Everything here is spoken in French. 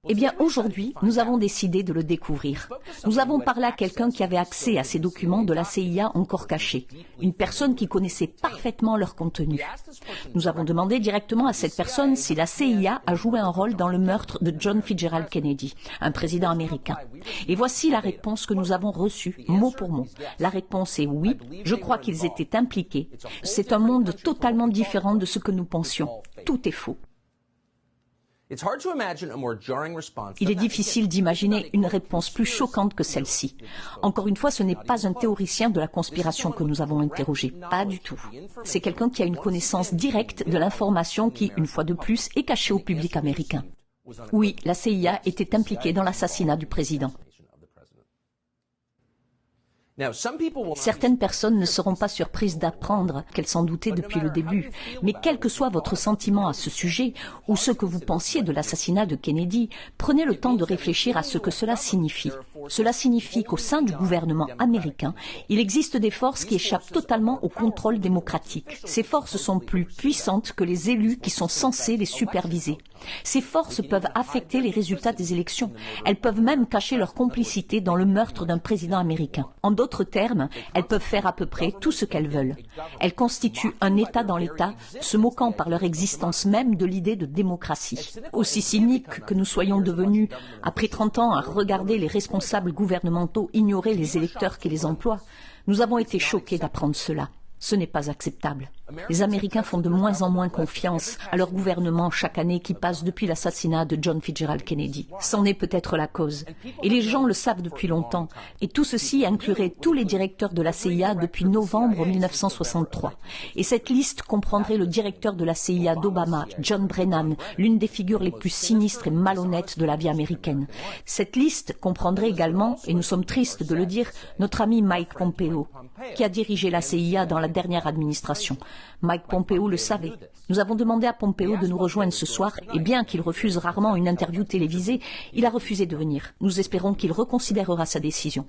Eh bien, aujourd'hui, nous avons décidé de le découvrir. Nous avons parlé à quelqu'un qui avait accès à ces documents de la CIA encore cachés, une personne qui connaissait parfaitement leur contenu. Nous avons demandé directement à cette personne si la CIA a joué un rôle dans le meurtre de John Fitzgerald Kennedy, un président américain. Et voici la réponse que nous avons reçue, mot pour mot. La réponse est oui, je crois qu'ils étaient impliqués. C'est un monde totalement différent de ce que nous pensions. Tout est faux. Il est difficile d'imaginer une réponse plus choquante que celle-ci. Encore une fois, ce n'est pas un théoricien de la conspiration que nous avons interrogé, pas du tout. C'est quelqu'un qui a une connaissance directe de l'information qui, une fois de plus, est cachée au public américain. Oui, la CIA était impliquée dans l'assassinat du président. Certaines personnes ne seront pas surprises d'apprendre qu'elles s'en doutaient depuis le début, mais quel que soit votre sentiment à ce sujet, ou ce que vous pensiez de l'assassinat de Kennedy, prenez le temps de réfléchir à ce que cela signifie. Cela signifie qu'au sein du gouvernement américain, il existe des forces qui échappent totalement au contrôle démocratique. Ces forces sont plus puissantes que les élus qui sont censés les superviser. Ces forces peuvent affecter les résultats des élections. Elles peuvent même cacher leur complicité dans le meurtre d'un président américain. En d'autres termes, elles peuvent faire à peu près tout ce qu'elles veulent. Elles constituent un État dans l'État, se moquant par leur existence même de l'idée de démocratie. Aussi cynique que nous soyons devenus, après 30 ans à regarder les responsables gouvernementaux ignorer les électeurs qui les emploient, nous avons été choqués d'apprendre cela. Ce n'est pas acceptable. Les Américains font de moins en moins confiance à leur gouvernement chaque année qui passe depuis l'assassinat de John Fitzgerald Kennedy. C'en est peut-être la cause. Et les gens le savent depuis longtemps. Et tout ceci inclurait tous les directeurs de la CIA depuis novembre 1963. Et cette liste comprendrait le directeur de la CIA d'Obama, John Brennan, l'une des figures les plus sinistres et malhonnêtes de la vie américaine. Cette liste comprendrait également, et nous sommes tristes de le dire, notre ami Mike Pompeo, qui a dirigé la CIA dans la dernière administration. Mike Pompeo le savait. Nous avons demandé à Pompeo de nous rejoindre ce soir et bien qu'il refuse rarement une interview télévisée, il a refusé de venir. Nous espérons qu'il reconsidérera sa décision.